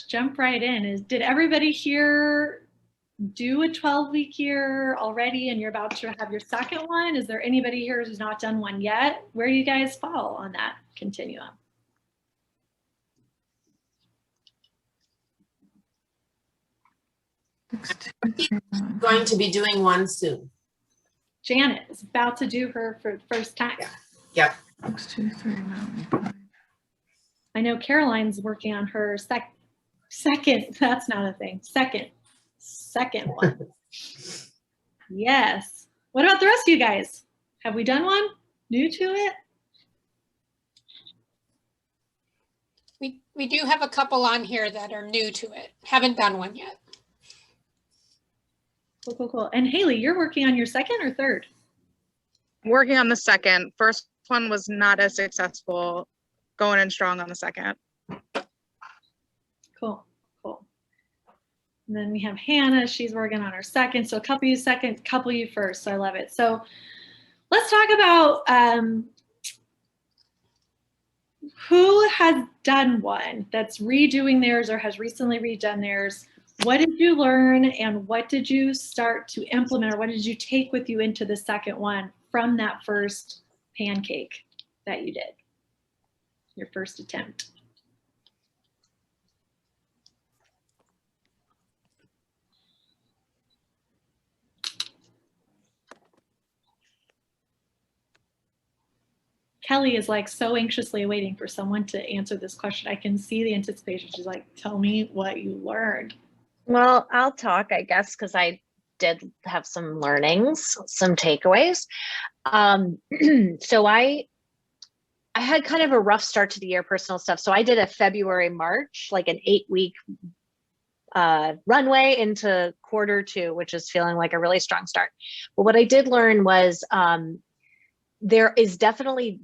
jump right in. Did everybody here do a 12-week year already and you're about to have your second one? Is there anybody here who's not done one yet? Where do you guys fall on that continuum? Going to be doing one soon. Janet is about to do her for the first time. Yep. 6, 2, 3, mountain 5. I know Caroline's working on her second, that's not a thing, second one. Yes. What about the rest of you guys? Have we done one? New to it? We do have a couple on here that are new to it. Haven't done one yet. Cool, cool, cool. And Haley, you're working on your second or third? Working on the second. First one was not as successful. Going in strong on the second. Cool, cool. And then we have Hannah. She's working on her second. So a couple you second, couple you first. So I love it. So let's talk about who has done one that's redoing theirs or has recently redone theirs. What did you learn and what did you start to implement or what did you take with you into the second one from that first pancake that you did? Your first attempt. Kelly is like so anxiously waiting for someone to answer this question. I can see the anticipation. She's like, tell me what you learned. Well, I'll talk, I guess, because I did have some learnings, some takeaways. So I had kind of a rough start to the year, personal stuff. So I did a February, March, like an 8-week runway into Q2, which is feeling like a really strong start. But what I did learn was there is definitely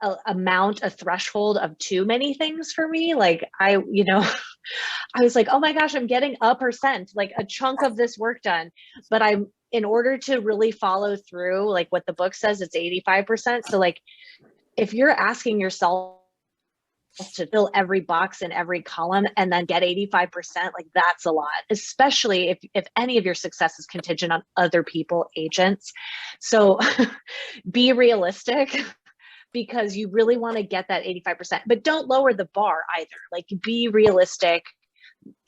a threshold of too many things for me. Like I was like, oh my gosh, I'm getting a percent, like a chunk of this work done. But in order to really follow through, like what the book says, it's 85%. So like, if you're asking yourself to fill every box in every column and then get 85%, like that's a lot, especially if any of your success is contingent on other people, agents. So be realistic, because you really want to get that 85%, but don't lower the bar either. Like be realistic,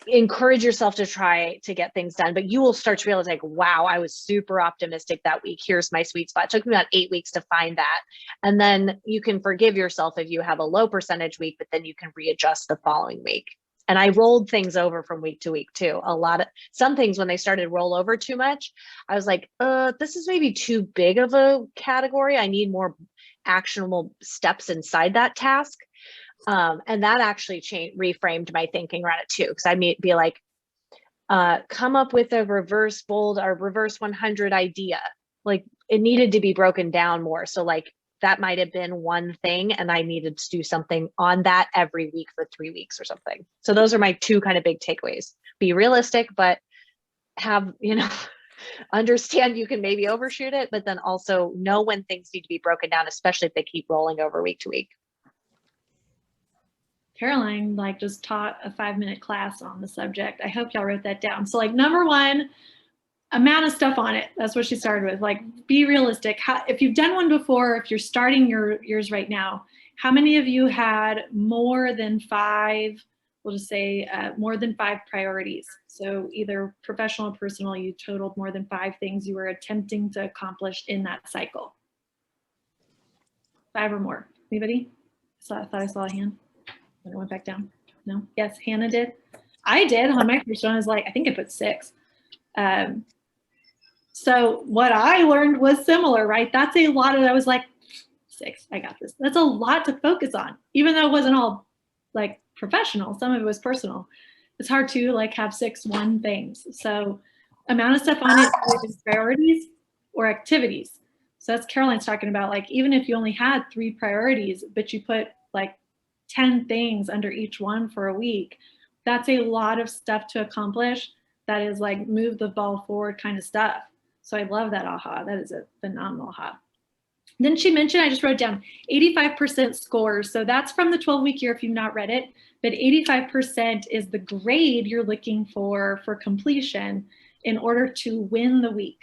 encourage yourself to try to get things done, but you will start to realize like, wow, I was super optimistic that week. Here's my sweet spot. It took me about 8 weeks to find that. And then you can forgive yourself if you have a low percentage week, but then you can readjust the following week. And I rolled things over from week to week too. Some things when they started to roll over too much, I was like, this is maybe too big of a category. I need more actionable steps inside that task. And that actually reframed my thinking around it too. Because I may be like, come up with a reverse bold or reverse 100 idea. Like it needed to be broken down more. So like that might have been one thing and I needed to do something on that every week for 3 weeks or something. So those are my two kind of big takeaways. Be realistic, but have, understand you can maybe overshoot it, but then also know when things need to be broken down, especially if they keep rolling over week to week. Caroline just taught a 5-minute class on the subject. I hope y'all wrote that down. So number one, amount of stuff on it. That's what she started with. Be realistic. If you've done one before, if you're starting yours right now, how many of you had more than 5, we'll just say more than 5 priorities? So either professional or personal, you totaled more than 5 things you were attempting to accomplish in that cycle. 5 or more. Anybody? I thought I saw a hand. Then it went back down. No? Yes, Hannah did. I did on my first one. I was like, I think I put 6. So what I learned was similar, right? That's a lot of, I was like, 6, I got this. That's a lot to focus on, even though it wasn't all professional. Some of it was personal. It's hard to have 6 one things. So amount of stuff on it, priorities or activities. So that's Caroline's talking about, even if you only had 3 priorities, but you put 10 things under each one for a week, that's a lot of stuff to accomplish. That is move the ball forward kind of stuff. So I love that aha. That is a phenomenal aha. Then she mentioned, I just wrote down 85% scores. So that's from the 12-week year if you've not read it, but 85% is the grade you're looking for completion in order to win the week.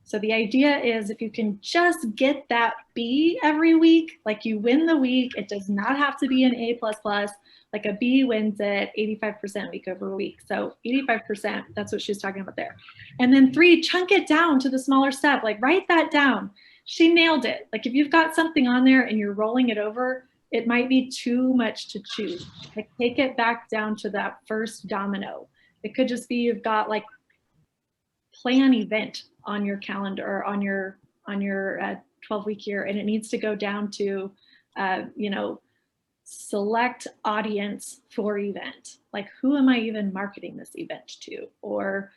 So the idea is if you can just get that B every week, like you win the week, it does not have to be an A++, like a B wins it 85% week over week. So 85%, that's what she's talking about there. And then 3, chunk it down to the smaller step, like write that down. She nailed it. Like if you've got something on there and you're rolling it over, it might be too much to choose. Like take it back down to that first domino. It could just be you've got like plan event on your calendar or on your 12-week year, and it needs to go down to select audience for event. Like who am I even marketing this event to? Or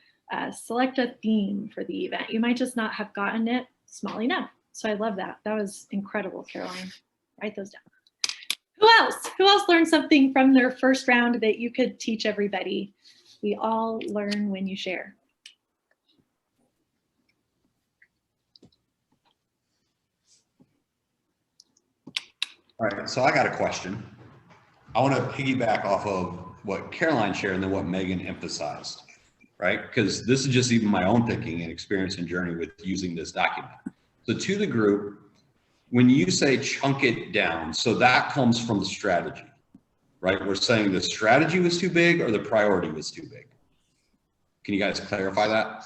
select a theme for the event. You might just not have gotten it small enough. So I love that. That was incredible, Caroline. Write those down. Who else? Who else learned something from their first round that you could teach everybody? We all learn when you share. All right, so I got a question. I want to piggyback off of what Caroline shared and then what Megan emphasized, right? Because this is just even my own thinking and experience and journey with using this document. So to the group, when you say chunk it down, so that comes from the strategy, right? We're saying the strategy was too big or the priority was too big. Can you guys clarify that?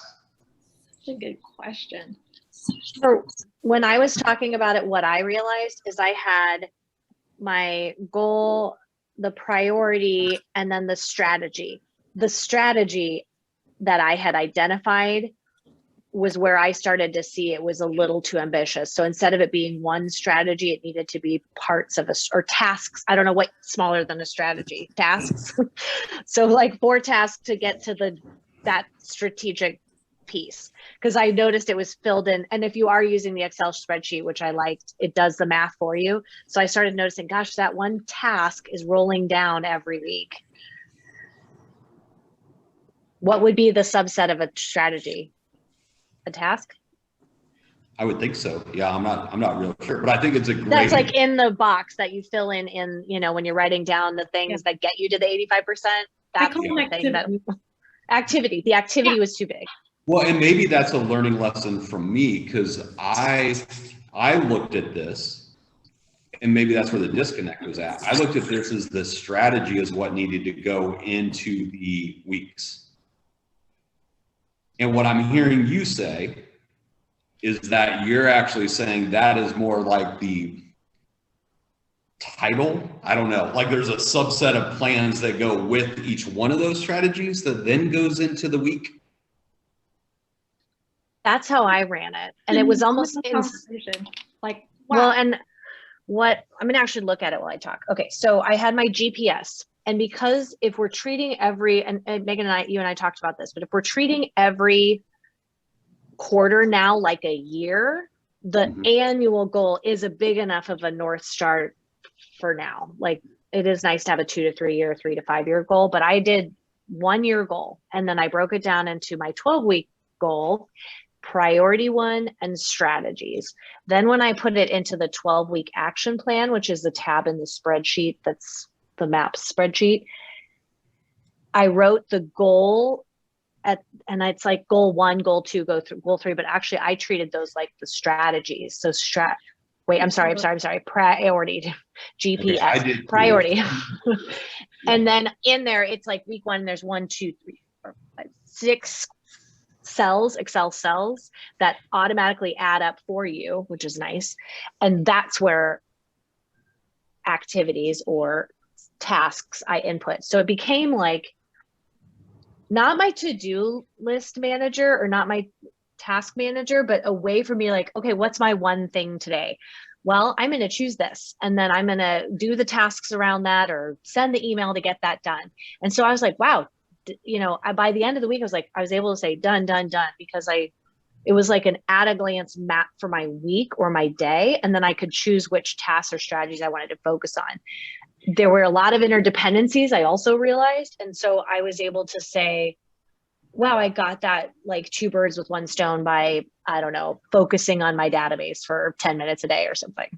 That's a good question. So when I was talking about it, what I realized is I had my goal, the priority, and then the strategy. The strategy that I had identified was where I started to see it was a little too ambitious. So instead of it being one strategy, it needed to be parts of or tasks. I don't know what smaller than a strategy, tasks. So like 4 tasks to get to that strategic piece, because I noticed it was filled in. And if you are using the Excel spreadsheet, which I liked, it does the math for you. So I started noticing, gosh, that one task is rolling down every week. What would be the subset of a strategy? A task? I would think so. Yeah, I'm not real sure, but I think it's a great. That's like in the box that you fill in, when you're writing down the things that get you to the 85%. That's the thing that activity. The activity was too big. Well, and maybe that's a learning lesson from me, because I looked at this, and maybe that's where the disconnect was at. I looked at this as the strategy is what needed to go into the weeks. And what I'm hearing you say is that you're actually saying that is more like the title. I don't know, like there's a subset of plans that go with each one of those strategies that then goes into the week. That's how I ran it. And it was almost like, wow. Well, and what I'm gonna actually look at it while I talk. Okay, so I had my GPS. And because if we're treating every, and Megan and you and I talked about this, but if we're treating every quarter now like a year, the annual goal is a big enough of a North Star for now. Like it is nice to have a 2 to 3 year, 3 to 5 year goal, but I did 1 year goal. And then I broke it down into my 12-week goal, priority 1, and strategies. Then when I put it into the 12-week action plan, which is the tab in the spreadsheet, that's the map spreadsheet, I wrote the goal and it's like goal 1, goal 2, goal 3, but actually I treated those like the strategies. So I'm sorry. Priority, GPS, okay, priority. And then in there, it's like week 1, there's 1, 2, 3, 4, 5, 6 cells, Excel cells that automatically add up for you, which is nice. And that's where activities or tasks I input. So it became like not my to-do list manager or not my task manager, but a way for me like, okay, what's my one thing today? Well, I'm going to choose this and then I'm going to do the tasks around that or send the email to get that done. And so I was like, wow, by the end of the week, I was able to say done, done, done, because it was like an at a glance map for my week or my day. And then I could choose which tasks or strategies I wanted to focus on. There were a lot of interdependencies I also realized. And so I was able to say, wow, I got that like two birds with one stone by, I don't know, focusing on my database for 10 minutes a day or something.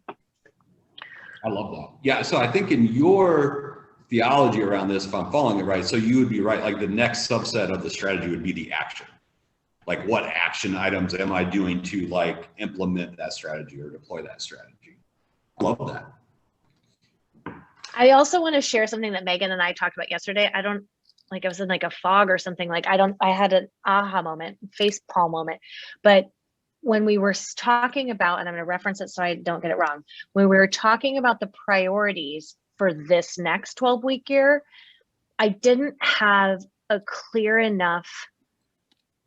I love that. Yeah. So I think in your theology around this, if I'm following it right, so you would be right. Like the next subset of the strategy would be the action. Like what action items am I doing to like implement that strategy or deploy that strategy? Love that. I also want to share something that Megan and I talked about yesterday. I was in like a fog or something. I had an aha moment, face palm moment. But when we were talking about, and I'm going to reference it so I don't get it wrong, when we were talking about the priorities for this next 12-week year, I didn't have a clear enough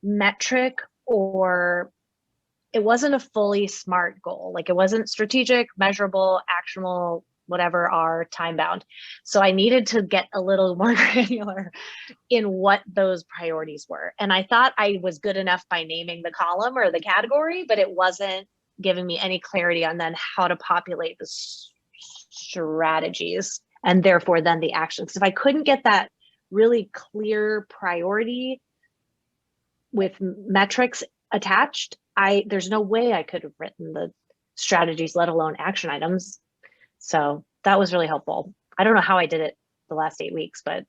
metric, or it wasn't a fully SMART goal. Like it wasn't strategic, measurable, actionable, whatever, are time bound. So I needed to get a little more granular in what those priorities were. And I thought I was good enough by naming the column or the category, but it wasn't giving me any clarity on then how to populate the strategies and therefore then the actions. If I couldn't get that really clear priority with metrics attached, there's no way I could have written the strategies, let alone action items. So that was really helpful. I don't know how I did it the last 8 weeks, but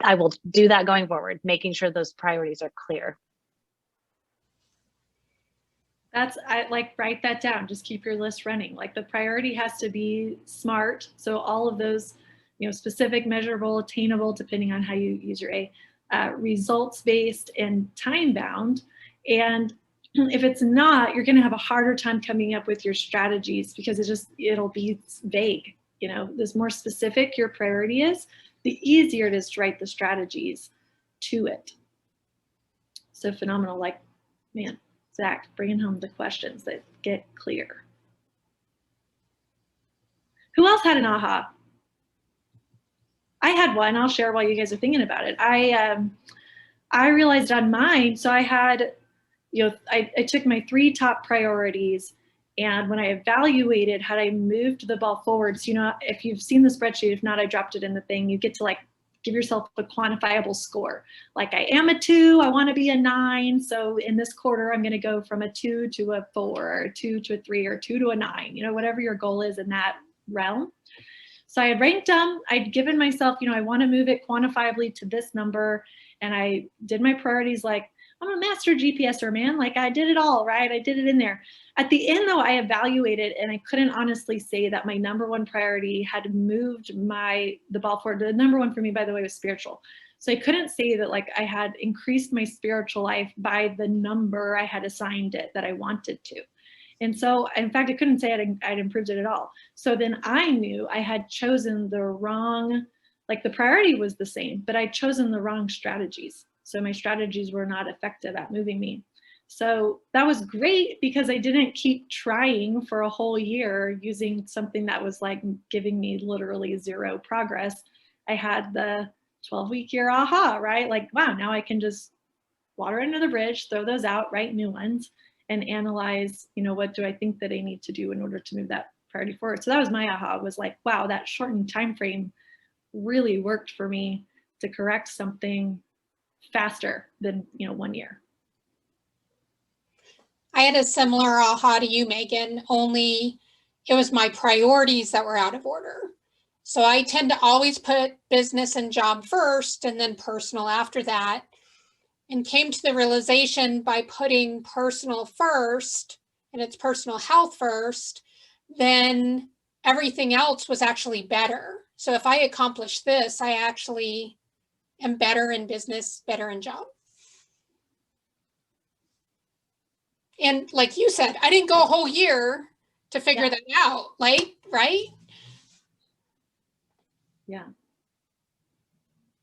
I will do that going forward, making sure those priorities are clear. I like, write that down. Just keep your list running. Like the priority has to be SMART. So all of those, specific, measurable, attainable, depending on how you use your results-based and time-bound. And if it's not, you're going to have a harder time coming up with your strategies because it'll be vague. The more specific your priority is, the easier it is to write the strategies to it. So phenomenal. Like, man, Zach, bringing home the questions that get clear. Who else had an aha? I had one. I'll share while you guys are thinking about it. I realized on mine, so I had, I took my 3 top priorities, and when I evaluated, had I moved the ball forward, so, if you've seen the spreadsheet, if not, I dropped it in the thing, you get to like give yourself a quantifiable score. Like I am a 2, I want to be a 9. So in this quarter, I'm going to go from a 2 to a 4, or a 2 to a 3, or 2 to a 9, whatever your goal is in that realm. So I had ranked them. I'd given myself, I want to move it quantifiably to this number. And I did my priorities like, I'm a master GPSer, man. Like I did it all, right? I did it in there. At the end though, I evaluated and I couldn't honestly say that my number 1 priority had moved the ball forward. The number 1 for me, by the way, was spiritual. So I couldn't say that like I had increased my spiritual life by the number I had assigned it that I wanted to. And so, in fact, I couldn't say I'd improved it at all. So then I knew I had chosen the wrong, like the priority was the same, but I'd chosen the wrong strategies. So my strategies were not effective at moving me. So that was great because I didn't keep trying for a whole year using something that was like giving me literally 0 progress. I had the 12-week year aha, right? Like, wow, now I can just water under the bridge, throw those out, write new ones, and analyze, what do I think that I need to do in order to move that priority forward. So that was my aha, was like, wow, that shortened time frame really worked for me to correct something faster than 1 year. I had a similar aha to you, Megan, only it was my priorities that were out of order. So I tend to always put business and job first and then personal after that, and came to the realization by putting personal first and it's personal health first, then everything else was actually better. So if I accomplish this, I actually am better in business, better in job. And like you said, I didn't go a whole year to figure that out, like, right? Yeah.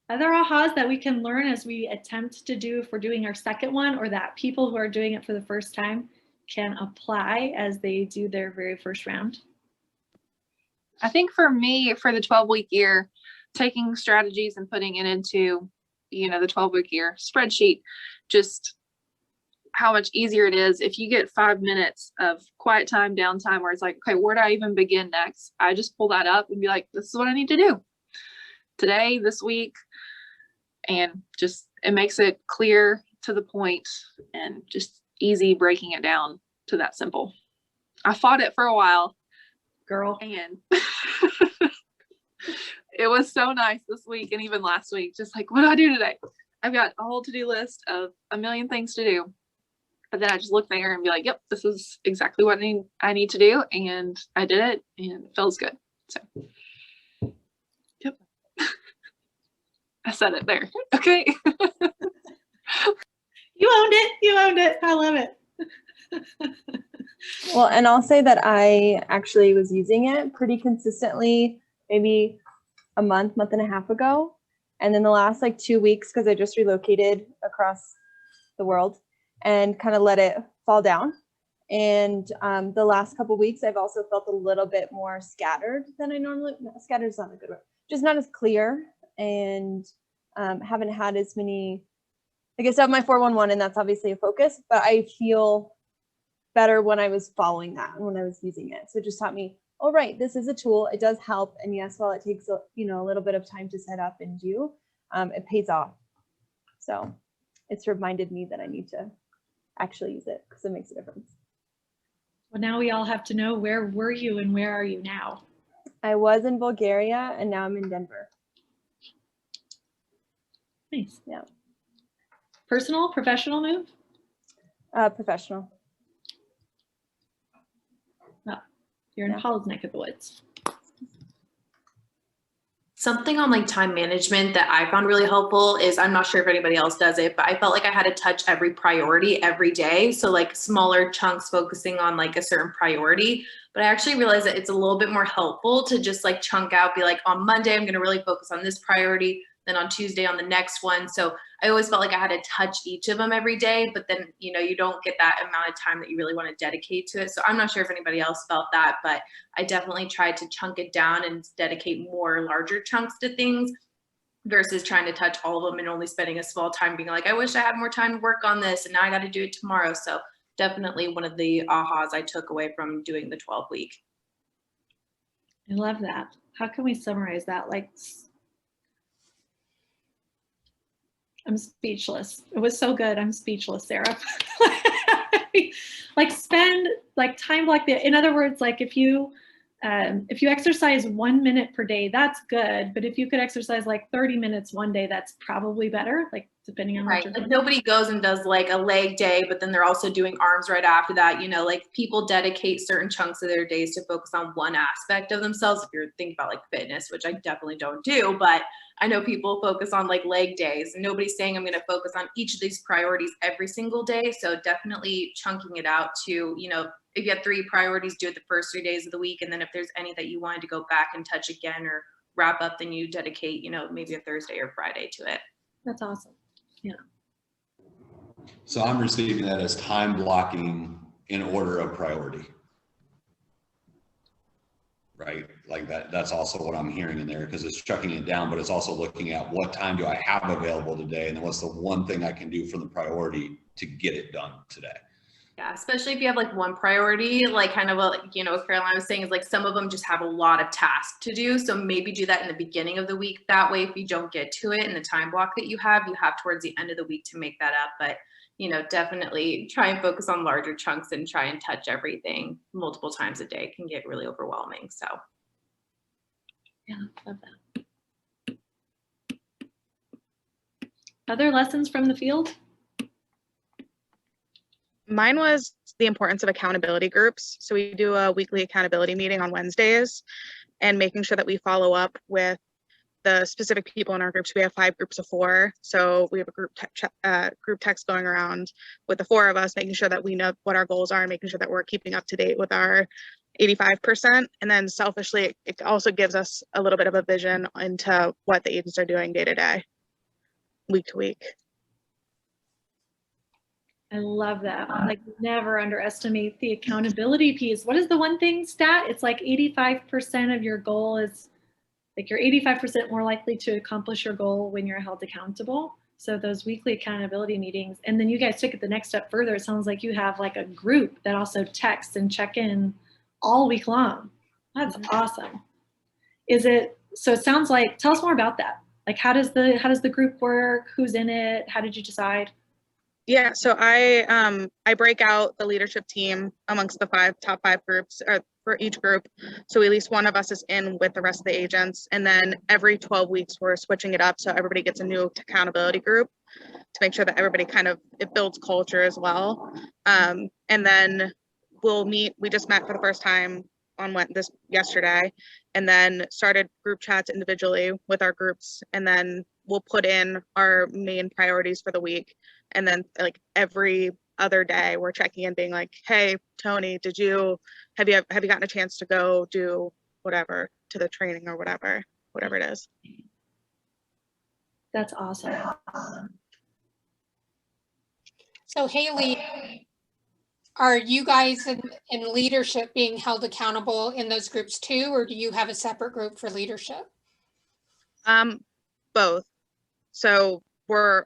Other ahas that we can learn as we attempt to do if we're doing our second one, or that people who are doing it for the first time can apply as they do their very first round? I think for me, for the 12-week year, taking strategies and putting it into, the 12-week year spreadsheet, just how much easier it is if you get 5 minutes of quiet time, downtime, where it's like, okay, where do I even begin next? I just pull that up and be like, this is what I need to do today, this week. and just, it makes it clear to the point and just easy breaking it down to that simple. I fought it for a while, Girl. and it was so nice this week and even last week. Just like, what do I do today? I've got a whole to-do list of a million things to do. But then I just look there and be like, yep, this is exactly what I need to do. And I did it and it feels good. So, yep. I said it there. Okay. You owned it. You owned it. I love it. Well, and I'll say that I actually was using it pretty consistently, maybe a month and a half ago. And then the last like 2 weeks, because I just relocated across the world and kind of let it fall down. And the last couple weeks, I've also felt a little bit more scattered than I normally, scattered is not a good word, just not as clear, and haven't had as many, I guess I have my 411 and that's obviously a focus, but I feel better when I was following that and when I was using it. So it just taught me, oh, right, this is a tool. It does help. And yes, while it takes, a little bit of time to set up and do, it pays off. So it's reminded me that I need to actually use it because it makes a difference. Well, now we all have to know, where were you and where are you now? I was in Bulgaria and now I'm in Denver. Nice. Yeah. Personal, professional move? Professional. You're in Yeah. Paul's neck of the woods. Something on like time management that I found really helpful is, I'm not sure if anybody else does it, but I felt like I had to touch every priority every day. So like smaller chunks focusing on like a certain priority. But I actually realized that it's a little bit more helpful to just like chunk out, be like, on Monday, I'm going to really focus on this priority. Then on Tuesday on the next one. So I always felt like I had to touch each of them every day, but then, you don't get that amount of time that you really want to dedicate to it. So I'm not sure if anybody else felt that, but I definitely tried to chunk it down and dedicate more larger chunks to things versus trying to touch all of them and only spending a small time being like, I wish I had more time to work on this and now I got to do it tomorrow. So definitely one of the ahas I took away from doing the 12-week. I love that. How can we summarize that? Like, I'm speechless. It was so good. I'm speechless, Sarah. Like spend like time like that. In other words, like if you exercise 1 minute per day, that's good. But if you could exercise like 30 minutes one day, that's probably better. Like depending on what Right. you're Like doing. nobody goes and does like a leg day, but then they're also doing arms right after that. Like people dedicate certain chunks of their days to focus on one aspect of themselves. If you're thinking about like fitness, which I definitely don't do, but I know people focus on like leg days, and nobody's saying I'm going to focus on each of these priorities every single day. So definitely chunking it out to, if you have 3 priorities, do it the first 3 days of the week. And then if there's any that you wanted to go back and touch again or wrap up, then you dedicate, maybe a Thursday or Friday to it. That's awesome. Yeah. So I'm receiving that as time blocking in order of priority. Right? Like that's also what I'm hearing in there, because it's chucking it down, but it's also looking at what time do I have available today? And then what's the one thing I can do from the priority to get it done today? Yeah, especially if you have like one priority, like kind of what Caroline was saying, is like some of them just have a lot of tasks to do. So maybe do that in the beginning of the week. That way, if you don't get to it in the time block that you have towards the end of the week to make that up. But, definitely try and focus on larger chunks and try and touch everything multiple times a day. It can get really overwhelming. So. Yeah, love that. Other lessons from the field? Mine was the importance of accountability groups. So we do a weekly accountability meeting on Wednesdays, and making sure that we follow up with the specific people in our groups. We have 5 groups of 4. So we have a group text going around with the 4 of us, making sure that we know what our goals are and making sure that we're keeping up to date with our 85%. And then selfishly, it also gives us a little bit of a vision into what the agents are doing day to day, week to week. I love that. Like, never underestimate the accountability piece. What is the one thing stat? It's like 85% of your goal is like you're 85% more likely to accomplish your goal when you're held accountable. So those weekly accountability meetings, and then you guys took it the next step further. It sounds like you have like a group that also texts and check in all week long. That's awesome. So it sounds like, tell us more about that. Like, how does the group work? Who's in it? How did you decide? Yeah, so I break out the leadership team amongst the top five groups, or for each group. So at least one of us is in with the rest of the agents. And then every 12 weeks, we're switching it up. So everybody gets a new accountability group to make sure that everybody it builds culture as well. And then we'll meet, we just met for the first time on yesterday, and then started group chats individually with our groups. And then we'll put in our main priorities for the week. And then like every other day we're checking in being like, hey, Tony, have you gotten a chance to go do whatever to the training or whatever it is. That's awesome. So Haley, are you guys in leadership being held accountable in those groups too, or do you have a separate group for leadership? Both. So we're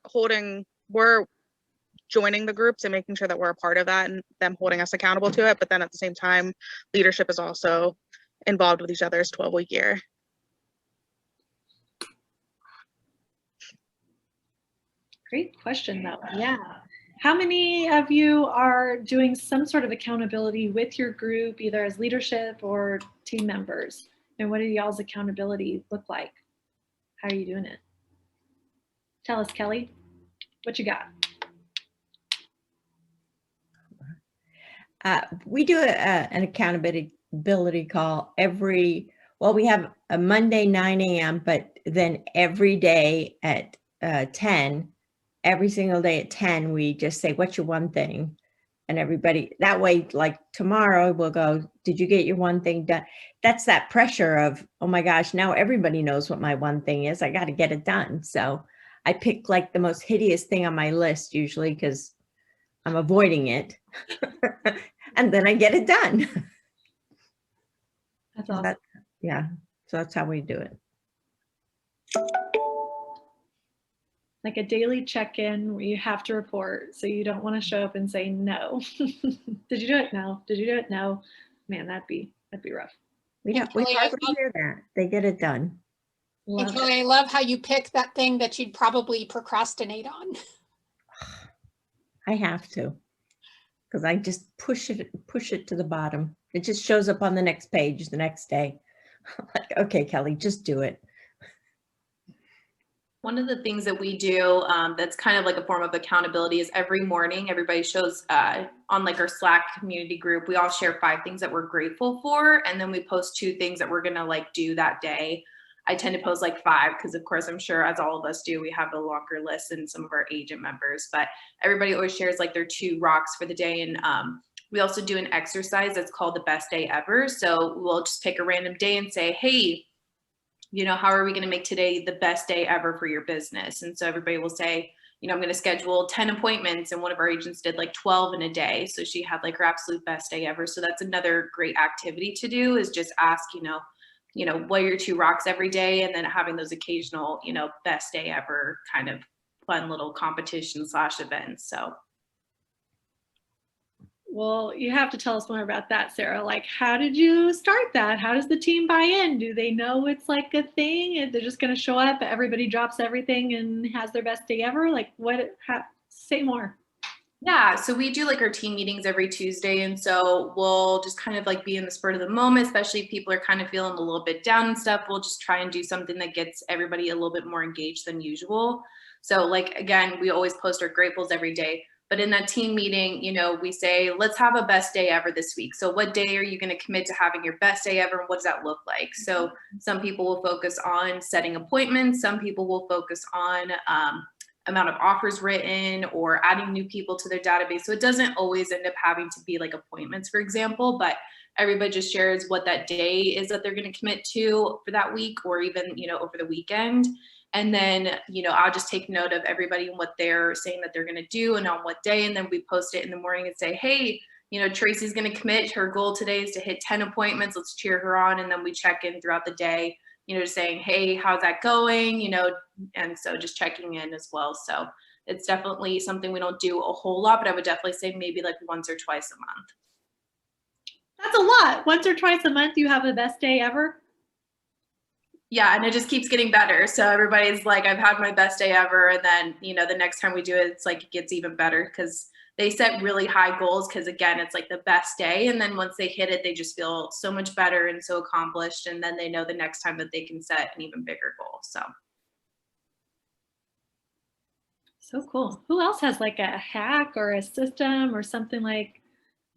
joining the groups and making sure that we're a part of that and them holding us accountable to it. But then at the same time, leadership is also involved with each other's 12-week year. Great question though. Yeah. How many of you are doing some sort of accountability with your group, either as leadership or team members? And what do y'all's accountability look like? How are you doing it? Tell us, Kelly, what you got? We do an accountability call we have a Monday 9 a.m., but then every day at 10, every single day at 10, we just say, what's your one thing? And everybody, that way, like tomorrow we'll go, did you get your one thing done? That's that pressure of, oh my gosh, now everybody knows what my one thing is. I got to get it done. So I pick like the most hideous thing on my list usually because I'm avoiding it. And then I get it done. That's awesome. Yeah, so that's how we do it. Like a daily check-in where you have to report, so you don't want to show up and say no. Did you do it? No. Did you do it? No. Man, that'd be rough. We hardly hear that. They get it done. I love how you pick that thing that you'd probably procrastinate on. I have to, because I just push it to the bottom. It just shows up on the next page the next day. I'm like, okay, Kelly, just do it. One of the things that we do that's kind of like a form of accountability is every morning, everybody shows on like our Slack community group, we all share 5 things that we're grateful for. And then we post 2 things that we're going to like do that day. I tend to post like 5 because of course, I'm sure as all of us do, we have a longer list than some of our agent members, but everybody always shares like their 2 rocks for the day. And we also do an exercise that's called the best day ever. So we'll just pick a random day and say, hey, you know, how are we going to make today the best day ever for your business? And so everybody will say, you know, I'm going to schedule 10 appointments, and one of our agents did like 12 in a day. So she had like her absolute best day ever. So that's another great activity to do, is just ask, you know, what are your 2 rocks every day? And then having those occasional, you know, best day ever kind of fun little competition / events. So. Well, you have to tell us more about that, Sarah. Like, how did you start that? How does the team buy in? Do they know it's like a thing and they're just going to show up, everybody drops everything and has their best day ever? Like, say more. Yeah, so we do like our team meetings every Tuesday. And so we'll just kind of like be in the spur of the moment, especially if people are kind of feeling a little bit down and stuff. We'll just try and do something that gets everybody a little bit more engaged than usual. So like, again, we always post our gratefuls every day. But in that team meeting, you know, we say, let's have a best day ever this week. So what day are you going to commit to having your best day ever? And what does that look like? So some people will focus on setting appointments. Some people will focus on amount of offers written or adding new people to their database. So it doesn't always end up having to be like appointments, for example, but everybody just shares what that day is that they're going to commit to for that week, or even, you know, over the weekend. And then, you know, I'll just take note of everybody and what they're saying that they're going to do and on what day. And then we post it in the morning and say, hey, you know, Tracy's going to commit. Her goal today is to hit 10 appointments. Let's cheer her on. And then we check in throughout the day, you know, just saying, hey, how's that going? You know, and so just checking in as well. So it's definitely something we don't do a whole lot, but I would definitely say maybe like once or twice a month. That's a lot. Once or twice a month, you have the best day ever? Yeah, and it just keeps getting better. So everybody's like, I've had my best day ever. And then, you know, the next time we do it, it's like it gets even better because they set really high goals because again, it's like the best day. And then once they hit it, they just feel so much better and so accomplished. And then they know the next time that they can set an even bigger goal. So cool. Who else has like a hack or a system or something like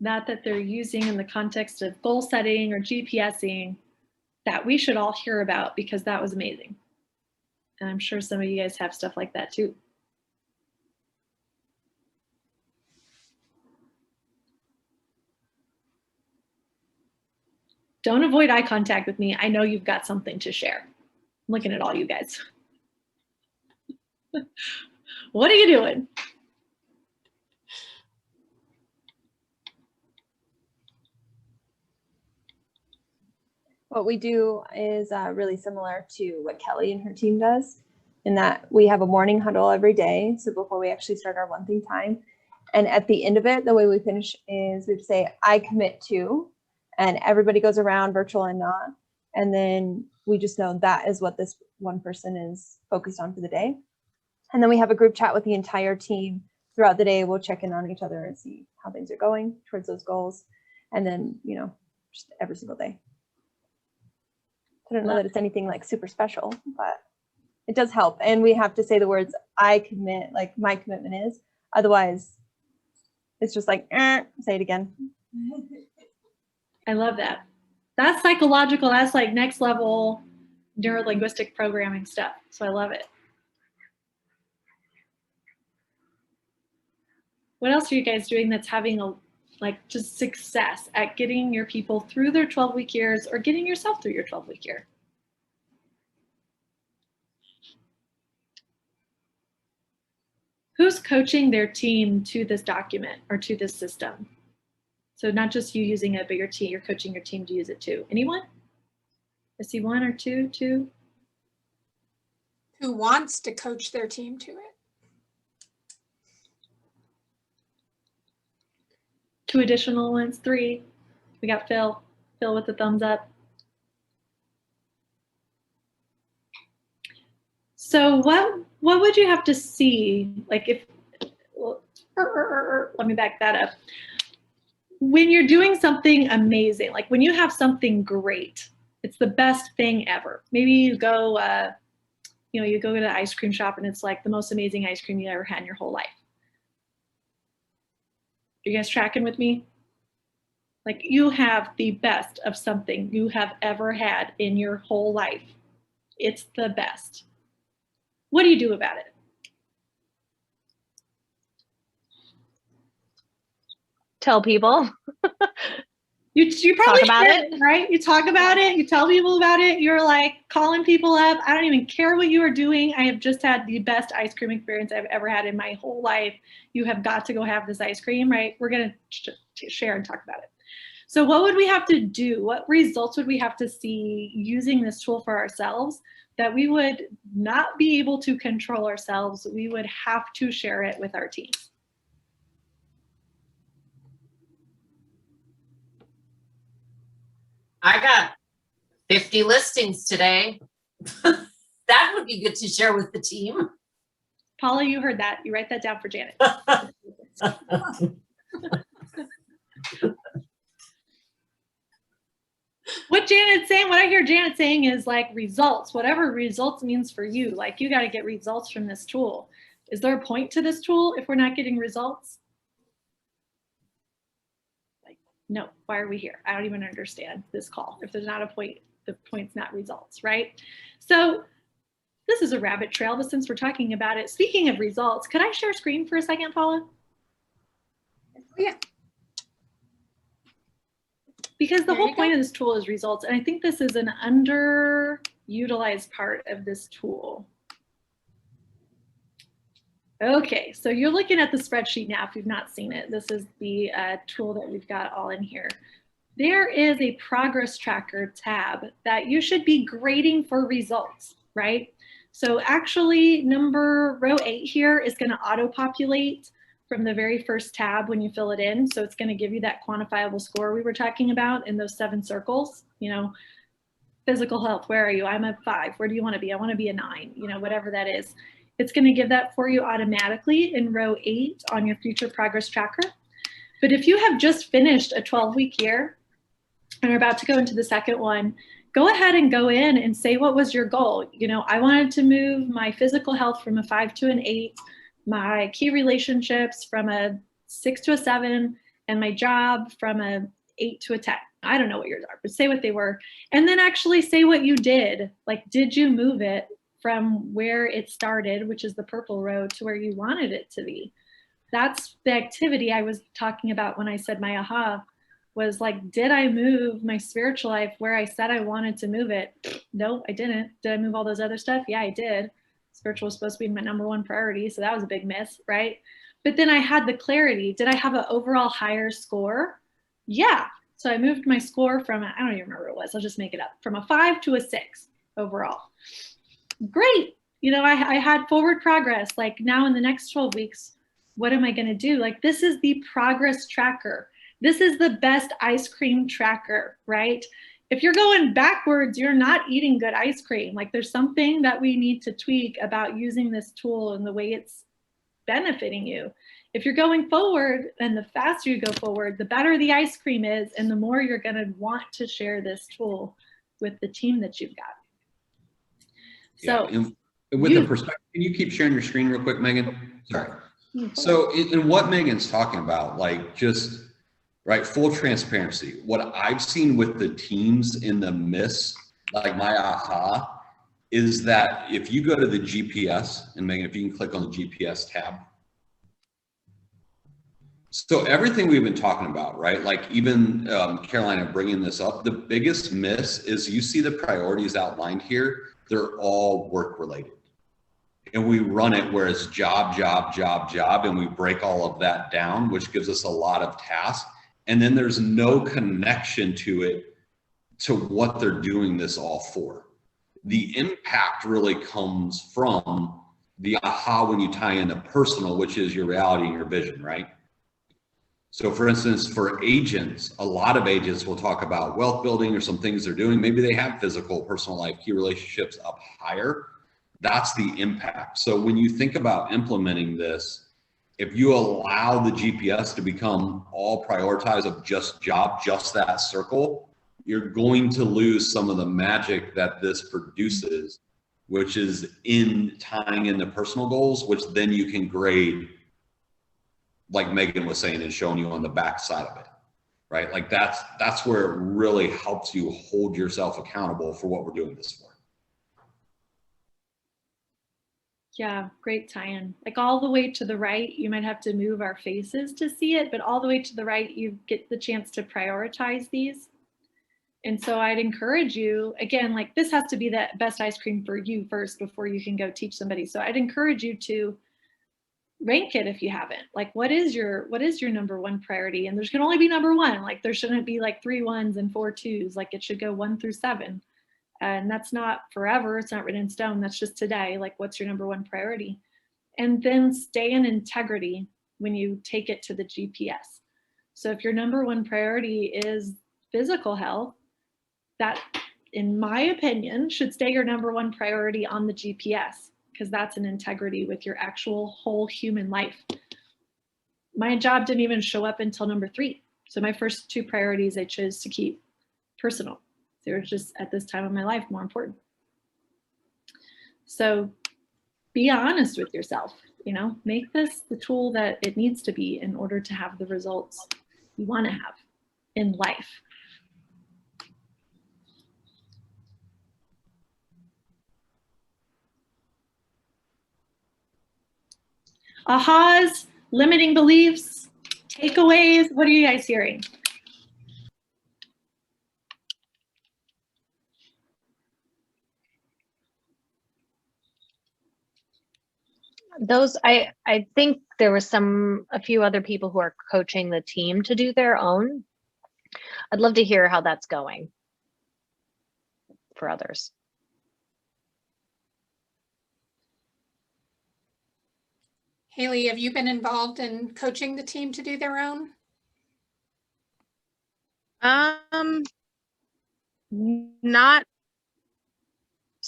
that that they're using in the context of goal setting or GPSing that we should all hear about, because that was amazing. And I'm sure some of you guys have stuff like that too. Don't avoid eye contact with me. I know you've got something to share. I'm looking at all you guys. What are you doing? What we do is really similar to what Kelly and her team does, in that we have a morning huddle every day. So before we actually start our one thing time. And at the end of it, the way we finish is we say, I commit to, and everybody goes around, virtual and not. And then we just know that is what this one person is focused on for the day. And then we have a group chat with the entire team throughout the day. We'll check in on each other and see how things are going towards those goals. And then, you know, just every single day. I don't know that it's anything like super special, but it does help. And we have to say the words, I commit, like my commitment is. Otherwise, it's just like, say it again. I love that. That's psychological. That's like next level neuro-linguistic programming stuff. So I love it. What else are you guys doing that's having a like just success at getting your people through their 12-week years or getting yourself through your 12-week year? Who's coaching their team to this document or to this system? So not just you using it, but your team, you're coaching your team to use it too. Anyone? I see one or two. Who wants to coach their team to it? 2 additional ones, 3. We got Phil. Phil with the thumbs up. So what would you have to see? Like if, let me back that up. When you're doing something amazing, like when you have something great, it's the best thing ever. Maybe you go, you go to the ice cream shop and it's like the most amazing ice cream you ever had in your whole life. You guys tracking with me? Like you have the best of something you have ever had in your whole life. It's the best. What do you do about it? Tell people. You probably Talk about should, it. right? You talk about it, you tell people about it, you're like calling people up. I don't even care what you are doing. I have just had the best ice cream experience I've ever had in my whole life. You have got to go have this ice cream, right? We're going to share and talk about it. So what would we have to do? What results would we have to see using this tool for ourselves that we would not be able to control ourselves? We would have to share it with our teams. I got 50 listings today. That would be good to share with the team. Paula, you heard that. You write that down for Janet. What Janet's saying, what I hear Janet saying is like results, whatever results means for you. Like you got to get results from this tool. Is there a point to this tool if we're not getting results? Like, no, why are we here? I don't even understand this call. If there's not a point, the point's not results, right? So this is a rabbit trail, but since we're talking about it, speaking of results, could I share screen for a second, Paula? Yeah. Because the whole point of this tool is results. And I think this is an underutilized part of this tool. Okay, so you're looking at the spreadsheet now if you've not seen it. This is the tool that we've got all in here. There is a progress tracker tab that you should be grading for results, right? So actually row 8 here is going to auto-populate from the very first tab when you fill it in. So it's going to give you that quantifiable score we were talking about in those 7 circles. You know, physical health, where are you? I'm a 5. Where do you want to be? I want to be a 9, you know, whatever that is. It's going to give that for you automatically in row 8 on your future progress tracker. But if you have just finished a 12-week year and are about to go into the second one, go ahead and go in and say, what was your goal? You know, I wanted to move my physical health from a 5 to an 8, my key relationships from a 6 to a 7, and my job from a 8 to a 10. I don't know what yours are, but say what they were. And then actually say what you did. Like, did you move it from where it started, which is the purple row, to where you wanted it to be? That's the activity I was talking about when I said my aha was like, did I move my spiritual life where I said I wanted to move it? No, I didn't. Did I move all those other stuff? Yeah, I did. Spiritual was supposed to be my number 1 priority. So that was a big miss, right? But then I had the clarity. Did I have an overall higher score? Yeah. So I moved my score from, I don't even remember what it was. I'll just make it up, from a 5 to a 6 overall. Great. You know, I had forward progress. Like, now in the next 12 weeks, what am I going to do? Like, this is the progress tracker. This is the best ice cream tracker, right? If you're going backwards, you're not eating good ice cream. Like, there's something that we need to tweak about using this tool and the way it's benefiting you. If you're going forward, and the faster you go forward, the better the ice cream is, and the more you're going to want to share this tool with the team that you've got. So, yeah, and with the perspective, can you keep sharing your screen real quick, Megan? Sorry. So in what Megan's talking about, like, just right, full transparency, what I've seen with the teams in the miss, like my aha, is that if you go to the GPS, and Megan, if you can click on the GPS tab. So everything we've been talking about, right? Like, even Carolina bringing this up, the biggest miss is, you see the priorities outlined here, they're all work related. And we run it where it's job, job, job, job, and we break all of that down, which gives us a lot of tasks. And then there's no connection to it, to what they're doing this all for. The impact really comes from the aha when you tie in the personal, which is your reality and your vision, right? So for instance, for agents, a lot of agents will talk about wealth building or some things they're doing. Maybe they have physical, personal life, key relationships up higher. That's the impact. So when you think about implementing this, if you allow the GPS to become all prioritized of just job, just that circle, you're going to lose some of the magic that this produces, which is in tying in the personal goals, which then you can grade, like Megan was saying, and showing you on the back side of it, right? Like, that's where it really helps you hold yourself accountable for what we're doing this for. Yeah, great tie-in. Like, all the way to the right, you might have to move our faces to see it, but all the way to the right, you get the chance to prioritize these. And so I'd encourage you, again, like, this has to be the best ice cream for you first before you can go teach somebody. So I'd encourage you to rank it if you haven't. Like, what is your number 1 priority? And there's can only be number 1. Like, there shouldn't be like 3 1s and 4 2s. Like, it should go 1 through 7. And that's not forever. It's not written in stone. That's just today. Like, what's your number 1 priority? And then stay in integrity when you take it to the GPS. So if your number 1 priority is physical health, that, in my opinion, should stay your number 1 priority on the GPS, because that's an integrity with your actual whole human life. My job didn't even show up until number 3. So my first 2 priorities I chose to keep personal. They were just, at this time of my life, more important. So be honest with yourself, you know, make this the tool that it needs to be in order to have the results you want to have in life. Ahas, limiting beliefs, takeaways, what are you guys hearing? Those, I think there was a few other people who are coaching the team to do their own. I'd love to hear how that's going for others. Haley, have you been involved in coaching the team to do their own? Not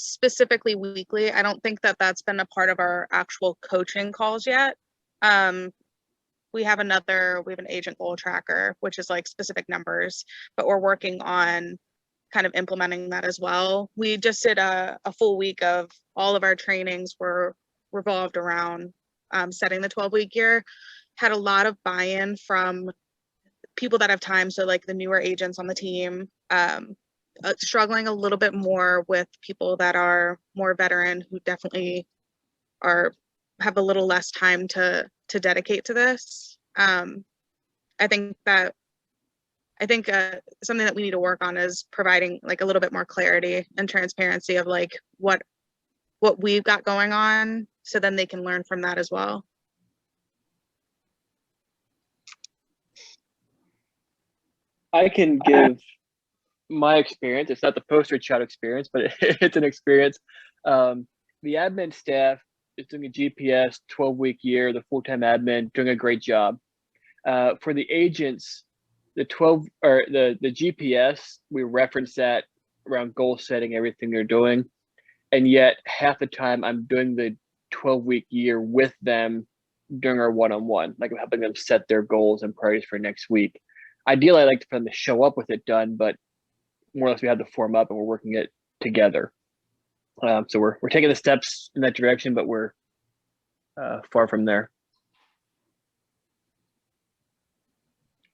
specifically weekly. I don't think that that's been a part of our actual coaching calls yet. We have an agent goal tracker, which is like specific numbers, but we're working on kind of implementing that as well. We just did a full week of all of our trainings were revolved around setting the 12-week year. Had a lot of buy-in from people that have time. So like the newer agents on the team, struggling a little bit more with people that are more veteran who definitely have a little less time to dedicate to this. I think something that we need to work on is providing like a little bit more clarity and transparency of like what we've got going on, so then they can learn from that as well. I can give my experience. It's not the poster child experience, but it's an experience. The admin staff is doing a GPS 12-week year, the full-time admin doing a great job. For the agents, the GPS, we reference that around goal setting, everything they're doing. And yet half the time I'm doing the 12-week year with them during our one-on-one, like I'm helping them set their goals and priorities for next week. Ideally, I like for them to show up with it done, but more or less we have the form up and we're working it together. So we're taking the steps in that direction, but we're far from there.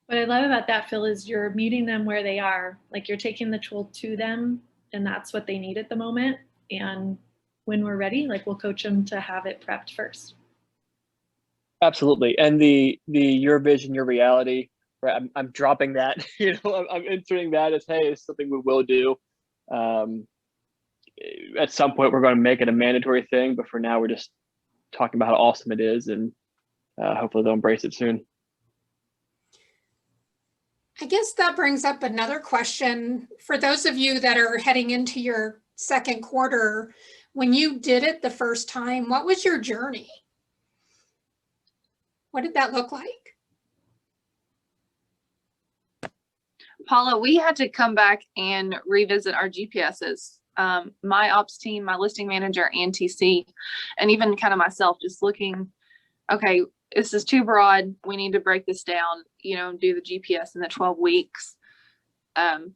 What I love about that, Phil, is you're meeting them where they are. Like you're taking the tool to them, and that's what they need at the moment. And when we're ready, like we'll coach them to have it prepped first. Absolutely. And the your vision, your reality, right? I'm dropping that, I'm inserting that as, hey, it's something we will do. At some point we're going to make it a mandatory thing, but for now we're just talking about how awesome it is, and hopefully they'll embrace it soon. I guess that brings up another question. For those of you that are heading into your second quarter, when you did it the first time, what was your journey? What did that look like? Paula, we had to come back and revisit our GPSs. My ops team, my listing manager, and TC, and even kind of myself, just looking, okay, this is too broad. We need to break this down, do the GPS in the 12 weeks, and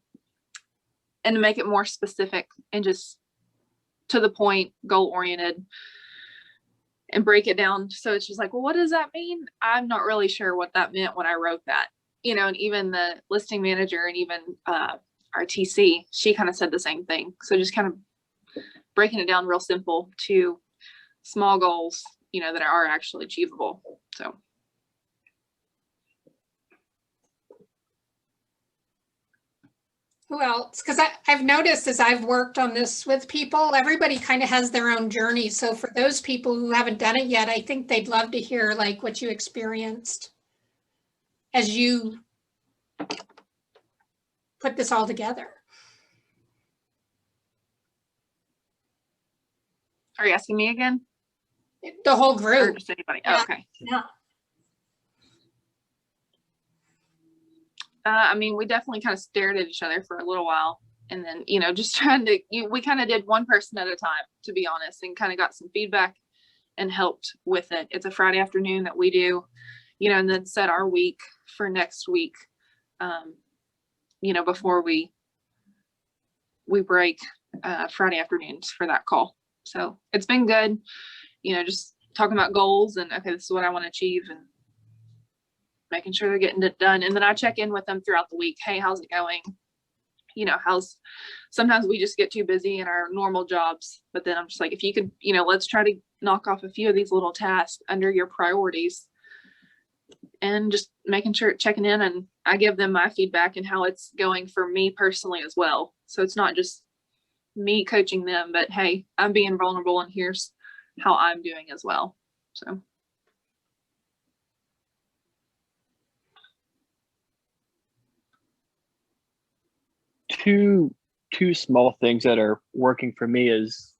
to make it more specific and just to the point, goal oriented, and break it down. So it's just like, well, what does that mean? I'm not really sure what that meant when I wrote that, and even the listing manager and even our TC, she kind of said the same thing. So just kind of breaking it down real simple to small goals, that are actually achievable. So. Who else? Because I've noticed as I've worked on this with people, everybody kind of has their own journey. So for those people who haven't done it yet, I think they'd love to hear like what you experienced as you put this all together. Are you asking me again? The whole Or group. just anybody? Yeah. Oh, okay. Yeah. We definitely kind of stared at each other for a little while, and then, just trying to, we kind of did one person at a time, to be honest, and kind of got some feedback and helped with it. It's a Friday afternoon that we do, and then set our week for next week, before we break Friday afternoons for that call. So it's been good, just talking about goals and, okay, this is what I want to achieve, and making sure they're getting it done. And then I check in with them throughout the week. Hey, how's it going? Sometimes we just get too busy in our normal jobs, but then I'm just like, if you could, let's try to knock off a few of these little tasks under your priorities, and just making sure, checking in, and I give them my feedback and how it's going for me personally as well. So it's not just me coaching them, but hey, I'm being vulnerable and here's how I'm doing as well. So. Two small things that are working for me is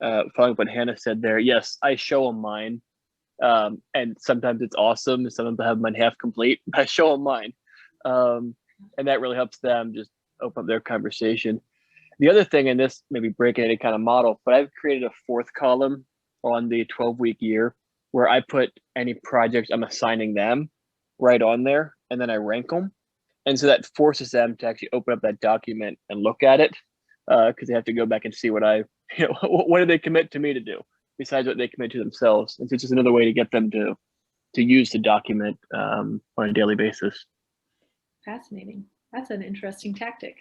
following what Hannah said there. Yes, I show them mine, and sometimes it's awesome. Sometimes I have mine half complete, but I show them mine, and that really helps them just open up their conversation. The other thing, and this maybe breaking any kind of model, but I've created a fourth column on the 12-week year where I put any projects I'm assigning them right on there, and then I rank them. And so that forces them to actually open up that document and look at it, because they have to go back and see what what did they commit to me to do besides what they commit to themselves. And so it's just another way to get them to use the document on a daily basis. Fascinating. That's an interesting tactic.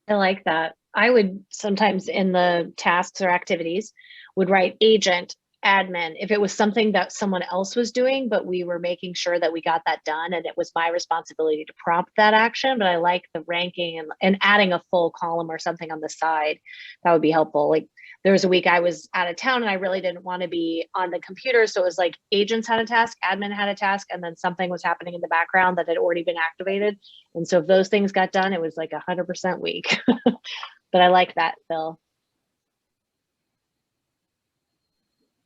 I like that. I would sometimes in the tasks or activities would write agent, admin, if it was something that someone else was doing, but we were making sure that we got that done and it was my responsibility to prompt that action. But I like the ranking and adding a full column or something on the side. That would be helpful. Like there was a week I was out of town and I really didn't want to be on the computer. So it was like agents had a task, admin had a task, and then something was happening in the background that had already been activated. And so if those things got done, it was like 100% week. But I like that, Phil.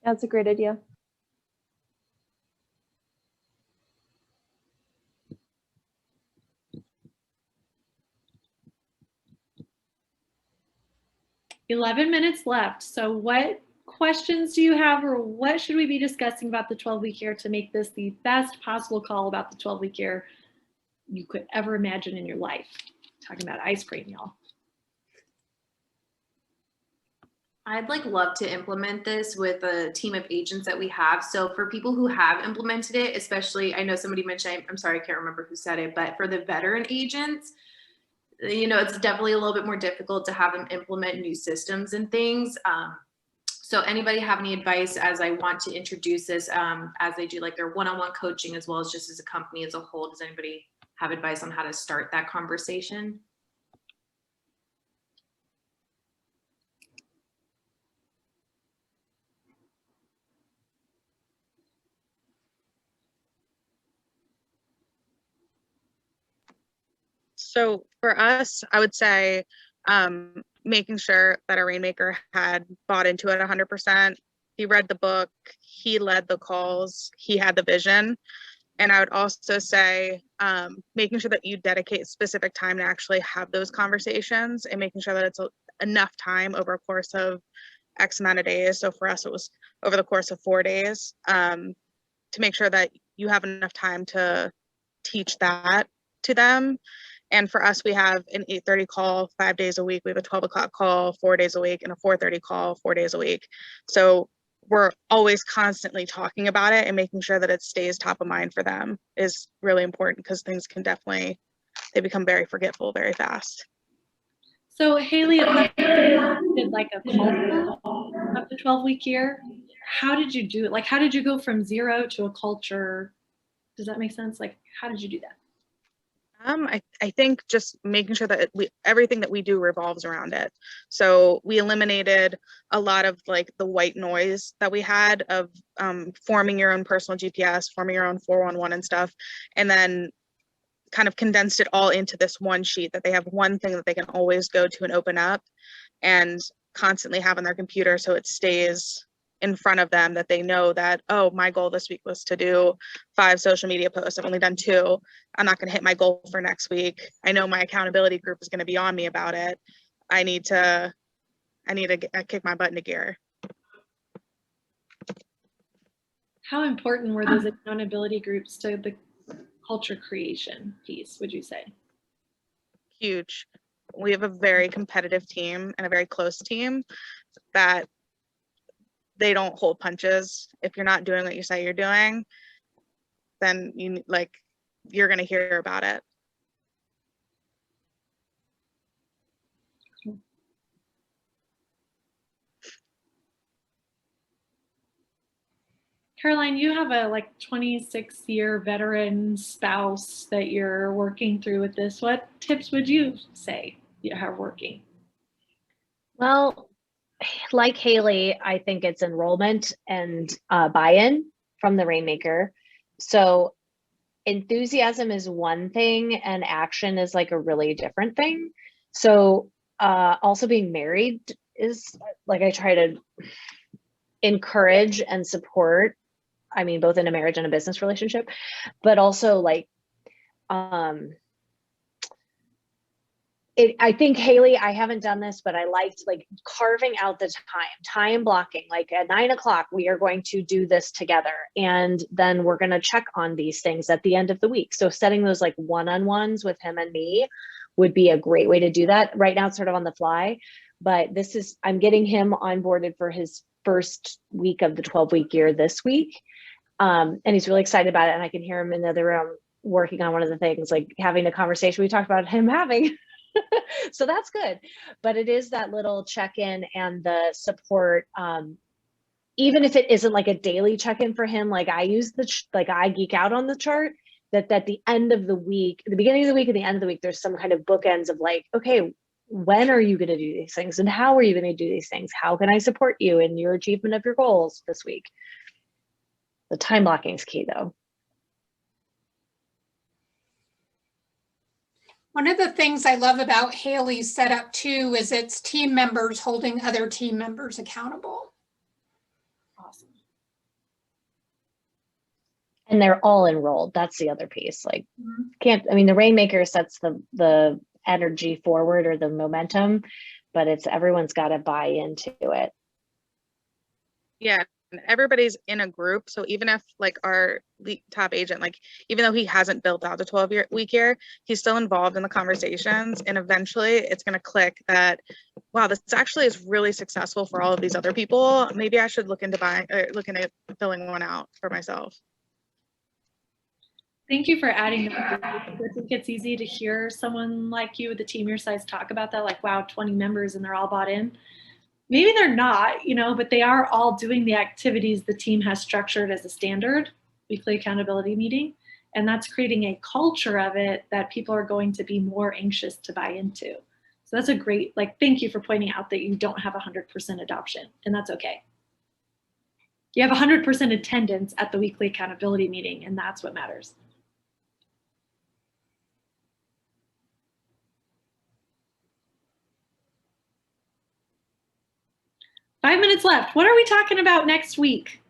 That's a great idea. "11 minutes left. So what questions do you have, or what should we be discussing about the 12-week year to make this the best possible call about the 12-week year you could ever imagine in your life?" Talking about ice cream, y'all. I'd love to implement this with a team of agents that we have. So for people who have implemented it, especially, I know somebody mentioned, I'm sorry, I can't remember who said it, but for the veteran agents, it's definitely a little bit more difficult to have them implement new systems and things. So anybody have any advice as I want to introduce this, as they do their one-on-one coaching, as well as just as a company as a whole? Does anybody have advice on how to start that conversation? So for us, I would say making sure that our Rainmaker had bought into it 100%. He read the book, he led the calls, he had the vision. And I would also say making sure that you dedicate specific time to actually have those conversations and making sure that it's enough time over a course of X amount of days. So for us, it was over the course of 4 days, to make sure that you have enough time to teach that to them. And for us, we have an 8:30 call 5 days a week. We have a 12 o'clock call 4 days a week and a 4:30 call 4 days a week. So we're always constantly talking about it, and making sure that it stays top of mind for them is really important, because things can they become very forgetful very fast. So Haley, if I did a culture of the 12-week year, how did you do it? How did you go from 0 to a culture? Does that make sense? How did you do that? I think just making sure that everything that we do revolves around it. So we eliminated a lot of the white noise that we had of forming your own personal GPS, forming your own 411 and stuff, and then kind of condensed it all into this one sheet that they have one thing that they can always go to and open up and constantly have on their computer, so it stays in front of them, that they know that, oh, my goal this week was to do 5 social media posts. I've only done 2. I'm not going to hit my goal for next week. I know my accountability group is going to be on me about it. I need to kick my butt into gear. How important were those accountability groups to the culture creation piece, would you say? Huge. We have a very competitive team and a very close team that they don't hold punches. If you're not doing what you say you're doing, then you're going to hear about it. Caroline, you have a 26-year veteran spouse that you're working through with this. What tips would you say you have working? Well, like Haley, I think it's enrollment and buy-in from the Rainmaker. So enthusiasm is one thing and action is a really different thing. So also being married is I try to encourage and support, both in a marriage and a business relationship, but also I think Haley, I haven't done this, but I liked like carving out the time blocking, like at 9 o'clock, we are going to do this together. And then we're going to check on these things at the end of the week. So setting those like one-on-ones with him and me would be a great way to do that. Right now it's sort of on the fly, but I'm getting him onboarded for his first week of the 12-week year this week. And he's really excited about it. And I can hear him in the other room working on one of the things, like having a conversation we talked about him having. So that's good. But it is that little check-in and the support. Even if it isn't like a daily check-in for him, like I use I geek out on the chart, that at the end of the week, the beginning of the week and the end of the week, there's some kind of bookends of like, okay, when are you going to do these things? And how are you going to do these things? How can I support you in your achievement of your goals this week? The time blocking is key though. One of the things I love about Haley's setup too is its team members holding other team members accountable. Awesome. And they're all enrolled. That's the other piece. Like, the Rainmaker sets the energy forward or the momentum, but everyone's got to buy into it. Yeah, and everybody's in a group. So even if like our top agent, like even though he hasn't built out the 12-week year, he's still involved in the conversations. And eventually it's going to click that, wow, this actually is really successful for all of these other people. Maybe I should look into filling one out for myself. Thank you for adding that. I think it's easy to hear someone like you with a team your size talk about that, like, wow, 20 members and they're all bought in. Maybe they're not, but they are all doing the activities the team has structured as a standard weekly accountability meeting. And that's creating a culture of it that people are going to be more anxious to buy into. So that's a great, thank you for pointing out that you don't have 100% adoption, and that's okay. You have 100% attendance at the weekly accountability meeting, and that's what matters. Five minutes left. What are we talking about next week?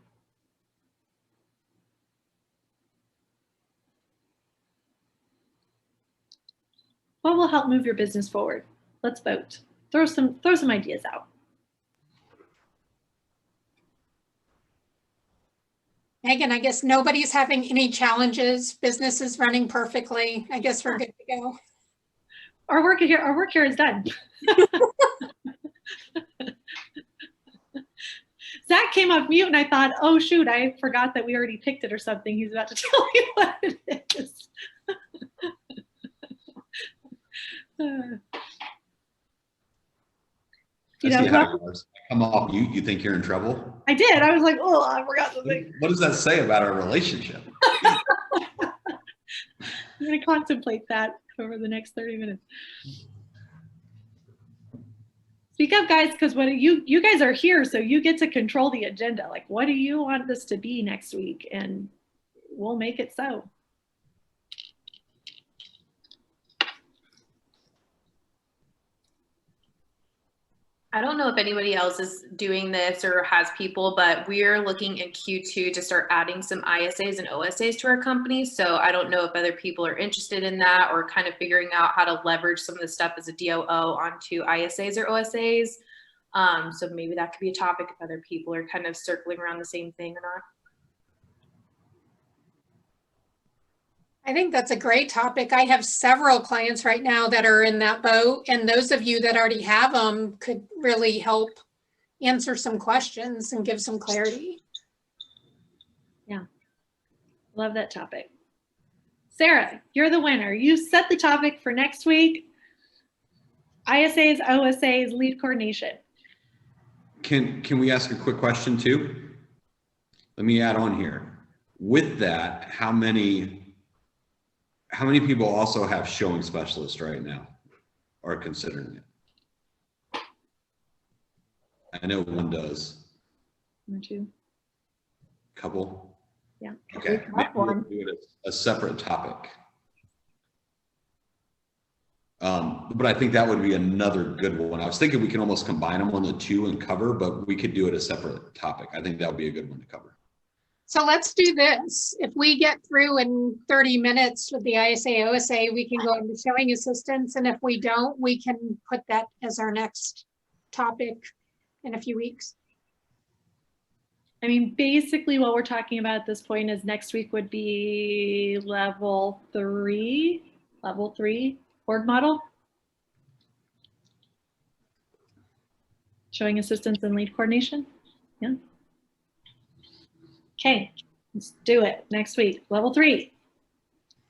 What will help move your business forward? Let's vote. Throw some ideas out. Megan, I guess nobody's having any challenges. Business is running perfectly. I guess we're good to go. Our work here is done. Zach came off mute and I thought, oh shoot, I forgot that we already picked it or something. He's about to tell me what it is. Come off mute, you think you're in trouble? I did. I was like, oh, I forgot something. What does that say about our relationship? I'm going to contemplate that over the next 30 minutes. Speak up, guys, because what you guys are here, so you get to control the agenda. Like, what do you want this to be next week? And we'll make it so. I don't know if anybody else is doing this or has people, but we're looking in Q2 to start adding some ISAs and OSAs to our company. So I don't know if other people are interested in that or kind of figuring out how to leverage some of the stuff as a DOO onto ISAs or OSAs. So maybe that could be a topic if other people are kind of circling around the same thing or not. I think that's a great topic. I have several clients right now that are in that boat, and those of you that already have them could really help answer some questions and give some clarity. Yeah, love that topic. Sarah, you're the winner. You set the topic for next week. ISAs, OSAs, lead coordination. Can we ask a quick question too? Let me add on here. With that, how many people also have showing specialists right now or are considering it? I know one does. One or two. Couple? Yeah. Okay. Maybe we'll do it a separate topic. But I think that would be another good one. I was thinking we can almost combine them on the two and cover, but we could do it a separate topic. I think that would be a good one to cover. So let's do this. If we get through in 30 minutes with the ISA OSA, we can go into showing assistance. And if we don't, we can put that as our next topic in a few weeks. I mean, basically what we're talking about at this point is next week would be level three org model. Showing assistance and lead coordination. Yeah. Okay, let's do it next week. Level 3.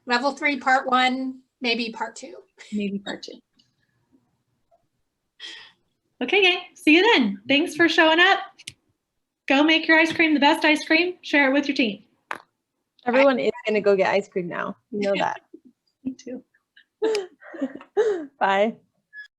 Level 3, part 1, maybe part 2. Maybe part 2. Okay, gang. See you then. Thanks for showing up. Go make your ice cream the best ice cream. Share it with your team. Everyone is going to go get ice cream now. You know that. Me too. Bye.